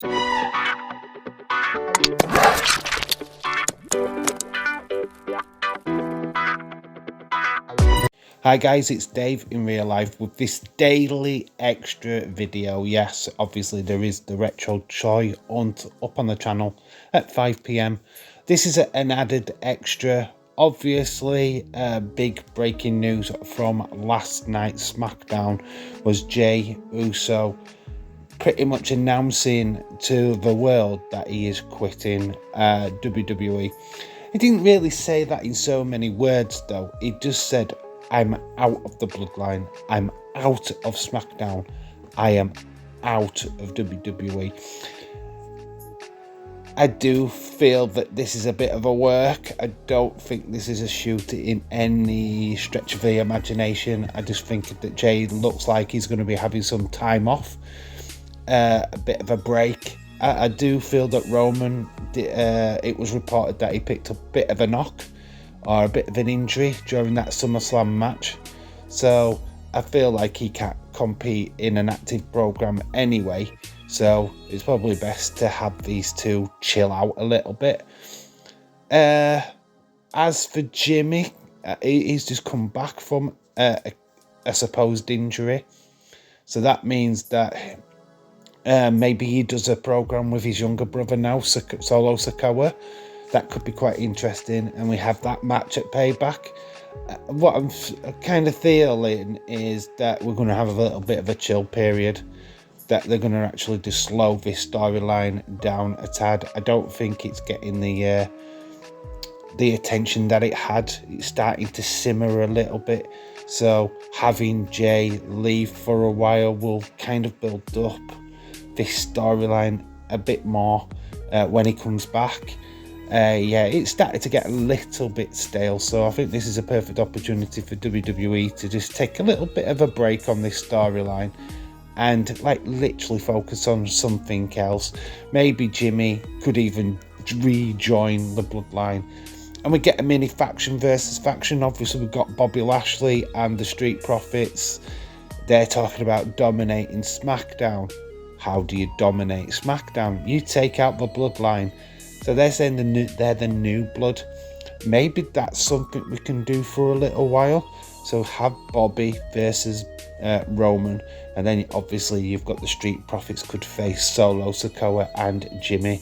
Hi guys, it's Dave in real life with this daily extra video. Yes, obviously there is the retro Jey up on the channel at 5 p.m. This is an added extra. Obviously, big breaking news from last night's Smackdown was Jey Uso pretty much announcing to the world that he is quitting WWE. He didn't really say that in so many words though. He just said, I'm out of the bloodline. I'm out of Smackdown. I am out of WWE. I do feel that this is a bit of a work. I don't think this is a shoot in any stretch of the imagination. I just think that Jey looks like he's going to be having some time off, a bit of a break. I do feel that Roman, it was reported that he picked up a bit of a knock or a bit of an injury during that Summerslam match, so I feel like he can't compete in an active program anyway, so it's probably best to have these two chill out a little bit. As for Jimmy, he's just come back from a supposed injury, so that means that maybe he does a program with his younger brother now, Solo Sikoa. That could be quite interesting, and we have that match at Payback. What I'm kind of feeling is that we're going to have a little bit of a chill period, that they're going to actually just slow this storyline down a tad. I don't think it's getting the attention that it had. It's starting to simmer a little bit, so having Jey leave for a while will kind of build up this storyline a bit more when he comes back. Yeah, it started to get a little bit stale, so I think this is a perfect opportunity for WWE to just take a little bit of a break on this storyline and like literally focus on something else. Maybe Jimmy could even rejoin the bloodline and we get a mini faction versus faction. Obviously we've got Bobby Lashley and the Street Profits. They're talking about dominating Smackdown. How do you dominate Smackdown? You take out the bloodline. So they're saying they're the new blood. Maybe that's something we can do for a little while. So have Bobby versus Roman, and then obviously you've got the Street Profits could face Solo Sikoa and Jimmy,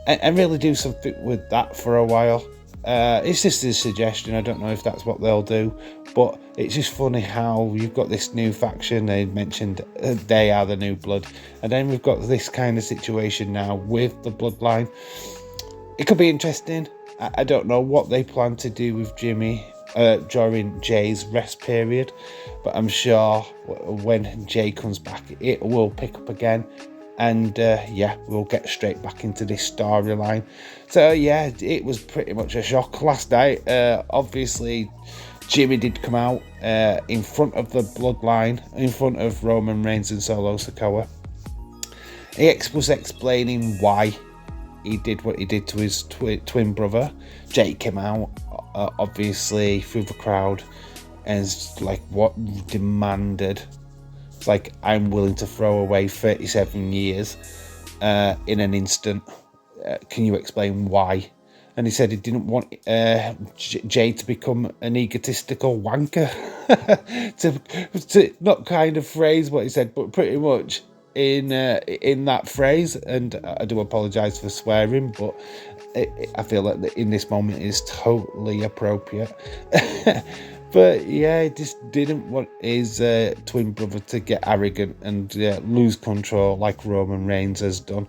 and really do something with that for a while. It's just a suggestion. I don't know if that's what they'll do, but it's just funny how you've got this new faction. They mentioned they are the new blood, and then we've got this kind of situation now with the bloodline. It could be interesting. I don't know what they plan to do with Jimmy during Jey's rest period, but I'm sure when Jey comes back, it will pick up again. And yeah, we'll get straight back into this storyline. So yeah, it was pretty much a shock last night. Obviously, Jimmy did come out in front of the bloodline, in front of Roman Reigns and Solo Sikoa. He was explaining why he did what he did to his twin brother. Jey came out, obviously, through the crowd, and it's like, what demanded? It's like, I'm willing to throw away 37 years in an instant. Can you explain why? And he said he didn't want Jey to become an egotistical wanker. to not kind of phrase what he said, but pretty much in that phrase. And I do apologise for swearing, but I feel like in this moment is totally appropriate. But yeah, he just didn't want his twin brother to get arrogant and lose control like Roman Reigns has done.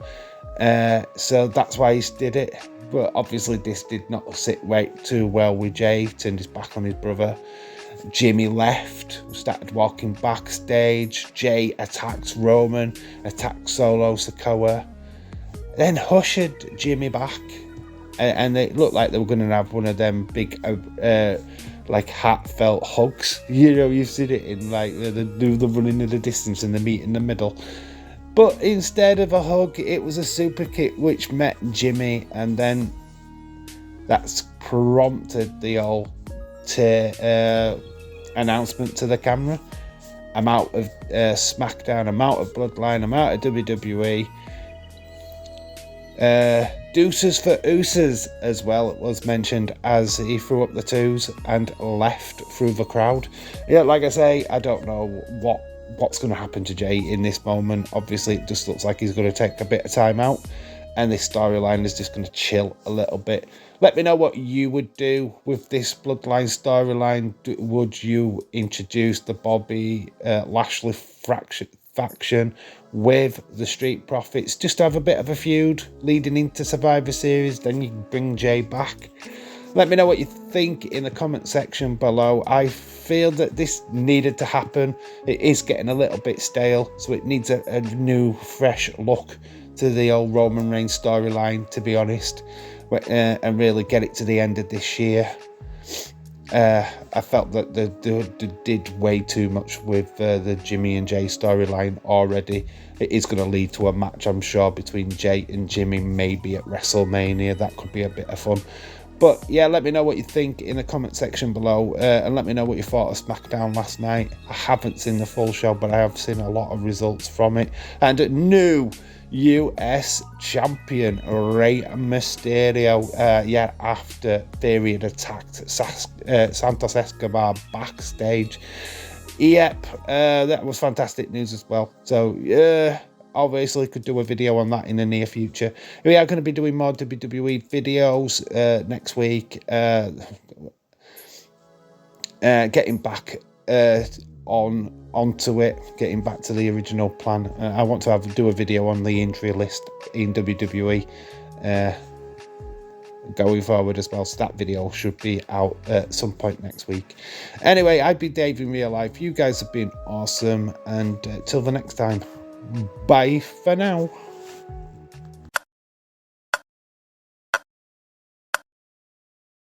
So that's why he did it. But obviously this did not sit too well with Jey. Turned his back on his brother. Jimmy left, started walking backstage. Jey attacks Roman, attacks Solo Sikoa, then ushered Jimmy back. And it looked like they were going to have one of them big like heartfelt hugs. You know, you've seen it in like the running in the distance and the meet in the middle. But instead of a hug, it was a super kick which met Jimmy, and then that's prompted the old announcement to the camera. I'm out of Smackdown, I'm out of Bloodline, I'm out of WWE. Deuces for Ooses as well, it was mentioned, as he threw up the twos and left through the crowd. Yeah, like I say, I don't know what's going to happen to Jey in this moment. Obviously, it just looks like he's going to take a bit of time out, and this storyline is just going to chill a little bit. Let me know what you would do with this Bloodline storyline. Would you introduce the Bobby Lashley faction with the Street Profits just to have a bit of a feud leading into Survivor Series? Then you can bring Jey back. Let me know what you think in the comment section below. I feel that this needed to happen. It is getting a little bit stale, so it needs a new, fresh look to the old Roman Reigns storyline, to be honest, and really get it to the end of this year. I felt that they did way too much with the Jimmy and Jey storyline already. It is going to lead to a match, I'm sure, between Jey and Jimmy, maybe at WrestleMania. That could be a bit of fun. But yeah, let me know what you think in the comment section below, and let me know what you thought of Smackdown last night. I haven't seen the full show, but I have seen a lot of results from it. And new US champion Rey Mysterio, after Theory had attacked Santos Escobar backstage. Yep, that was fantastic news as well. So yeah, obviously could do a video on that in the near future. We are going to be doing more WWE videos next week. Getting back onto it, getting back to the original plan. I want to do a video on the injury list in WWE going forward as well, so that video should be out at some point next week. Anyway, I've been Dave in real life. You guys have been awesome, and till the next time, bye for now.